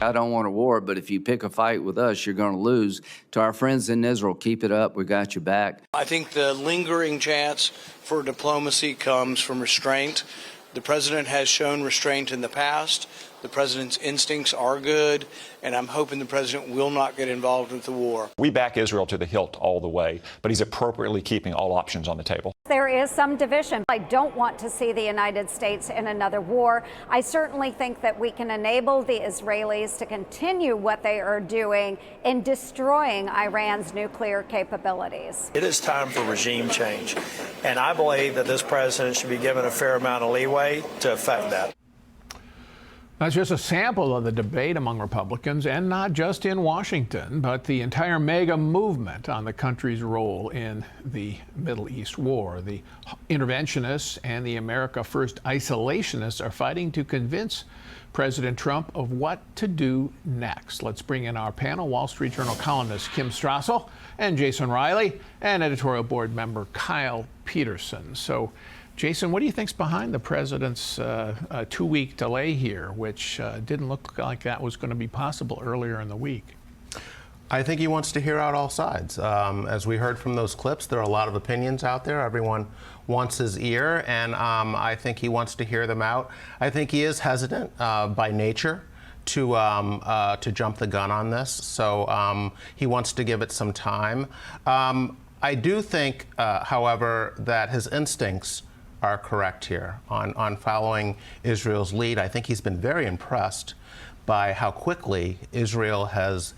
I don't want a war, but if you pick a fight with us, you're going to lose. To our friends in Israel, keep it up. We got your back. I think the lingering chance for diplomacy comes from restraint. The president has shown restraint in the past. The president's instincts are good, and I'm hoping the president will not get involved with the war. We back Israel to the hilt all the way, but he's appropriately keeping all options on the table. There is some division. I don't want to see the United States in another war. I certainly think that we can enable the Israelis to continue what they are doing in destroying Iran's nuclear capabilities. It is time for regime change, and I believe that this president should be given a fair amount of leeway to effect that. That's just a sample of the debate among Republicans, and not just in Washington, but the entire MAGA movement on the country's role in the Middle East war. The interventionists and the America First isolationists are fighting to convince President Trump of what to do next. Let's bring in our panel, Wall Street Journal columnist Kim Strassel and Jason Riley, and editorial board member Kyle Peterson. So, Jason, what do you think's behind the president's 2-week delay here, which didn't look like that was going to be possible earlier in the week? I think he wants to hear out all sides. As we heard from those clips, there are a lot of opinions out there. Everyone wants his ear, and I think he wants to hear them out. I think he is hesitant by nature to jump the gun on this, so he wants to give it some time. I do think, however, that his instincts are correct here on following Israel's lead. I think he's been very impressed by how quickly Israel has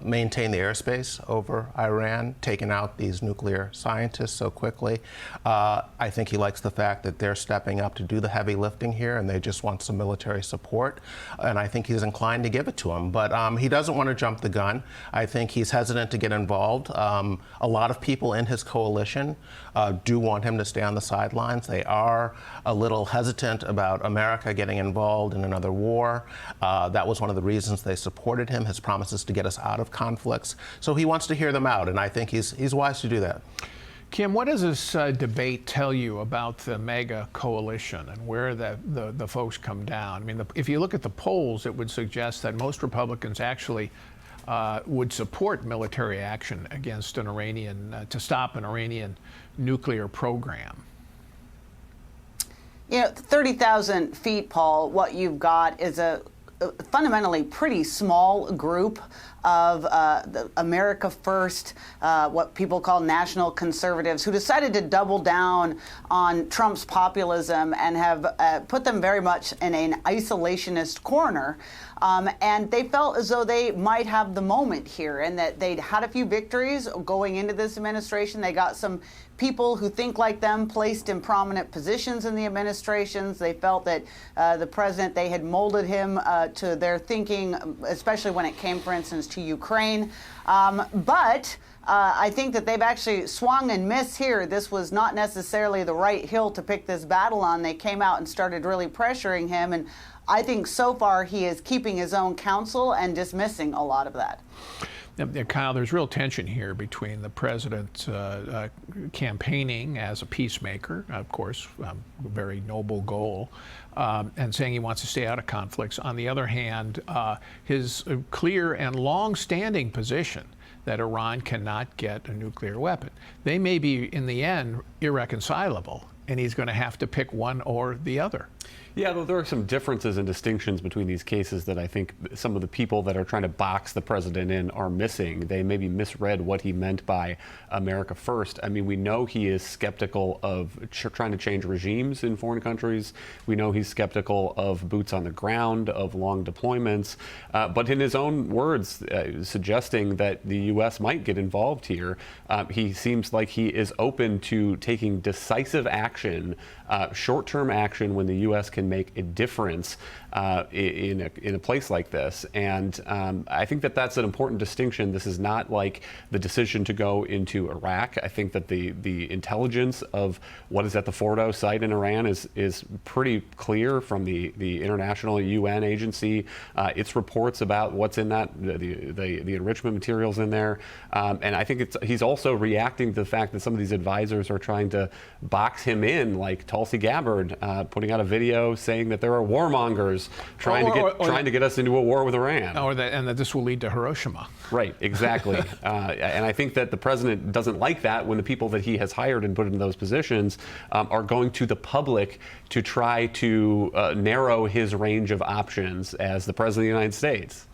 maintained the airspace over Iran, taken out these nuclear scientists so quickly. I think he likes the fact that they're stepping up to do the heavy lifting here, and they just want some military support. And I think he's inclined to give it to them. But he doesn't want to jump the gun. I think he's hesitant to get involved. A lot of people in his coalition do want him to stay on the sidelines. They are a little hesitant about America getting involved in another war. That was one of the reasons they supported him, his promises to get us out of conflicts. So he wants to hear them out, and I think he's wise to do that. Kim, what does this debate tell you about the MAGA coalition and where the folks come down? I mean, if you look at the polls, it would suggest that most Republicans actually would support military action against an Iranian, to stop an Iranian nuclear program. You know, 30,000 feet, Paul, what you've got is a fundamentally pretty small group of the America First, what people call national conservatives, who decided to double down on Trump's populism and have put them very much in an isolationist corner. And they felt as though they might have the moment here, and that they'd had a few victories going into this administration. They got some people who think like them placed in prominent positions in the administrations. They felt that the president, they had molded him to their thinking, especially when it came, for instance, to Ukraine. But I think that they've actually swung and missed here. This was not necessarily the right hill to pick this battle on. They came out and started really pressuring him, and I think so far he is keeping his own counsel and dismissing a lot of that. Kyle, there's real tension here between the president campaigning as a peacemaker, of course, a very noble goal, and saying he wants to stay out of conflicts. On the other hand, his clear and long-standing position that Iran cannot get a nuclear weapon. They may be, in the end, irreconcilable, and he's going to have to pick one or the other. Yeah, though there are some differences and distinctions between these cases that I think some of the people that are trying to box the president in are missing. They maybe misread what he meant by America First. I mean, we know he is skeptical of trying to change regimes in foreign countries. We know he's skeptical of boots on the ground, of long deployments. But in his own words, suggesting that the U.S. might get involved here, he seems like he is open to taking decisive action, short-term action, when the U.S. can make a difference in a place like this. And I think that that's an important distinction. This is not like the decision to go into Iraq. I think that the intelligence of what is at the Fordo site in Iran is pretty clear from the international UN agency. Its reports about what's in that, the enrichment materials in there. And I think he's also reacting to the fact that some of these advisors are trying to box him in, like Tulsi Gabbard, putting out a video saying that there are warmongers trying to get us into a war with Iran. And that this will lead to Hiroshima. Right, exactly. And I think that the president doesn't like that when the people that he has hired and put in those positions are going to the public to try to narrow his range of options as the president of the United States.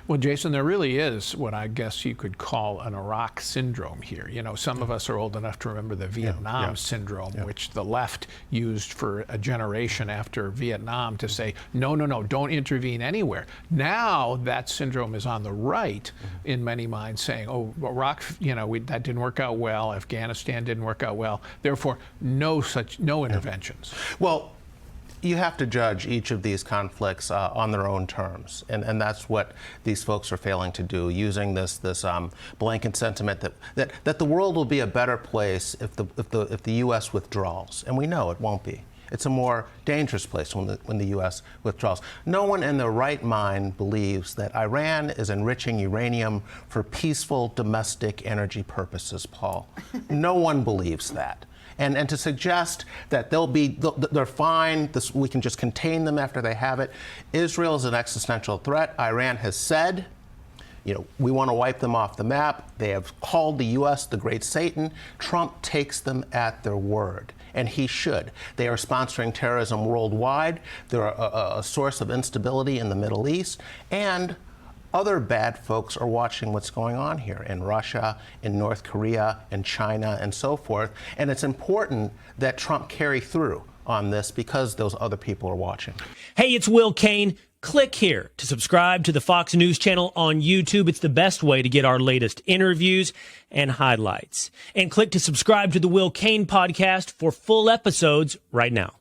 Well, Jason, there really is what I guess you could call an Iraq syndrome here. You know, some of us are old enough to remember the Vietnam syndrome, which the left used for a generation after Vietnam to say, no, don't intervene anywhere. Now that syndrome is on the right in many minds, saying, oh, Iraq, that didn't work out well. Afghanistan didn't work out well. Therefore, no interventions. Well, you have to judge each of these conflicts on their own terms, and that's what these folks are failing to do, using this blanket sentiment that the world will be a better place if the U.S. withdraws, and we know it won't be. It's a more dangerous place when the U.S. withdraws. No one in their right mind believes that Iran is enriching uranium for peaceful domestic energy purposes, Paul. No one believes that. And to suggest that they're fine, we can just contain them after they have it. Israel is an existential threat. Iran has said, we want to wipe them off the map. They have called the U.S. the Great Satan. Trump takes them at their word, and he should. They are sponsoring terrorism worldwide. They're a source of instability in the Middle East, and other bad folks are watching what's going on here in Russia, in North Korea, in China, and so forth. And it's important that Trump carry through on this because those other people are watching. Hey, it's Will Cain. Click here to subscribe to the Fox News channel on YouTube. It's the best way to get our latest interviews and highlights. And click to subscribe to the Will Cain podcast for full episodes right now.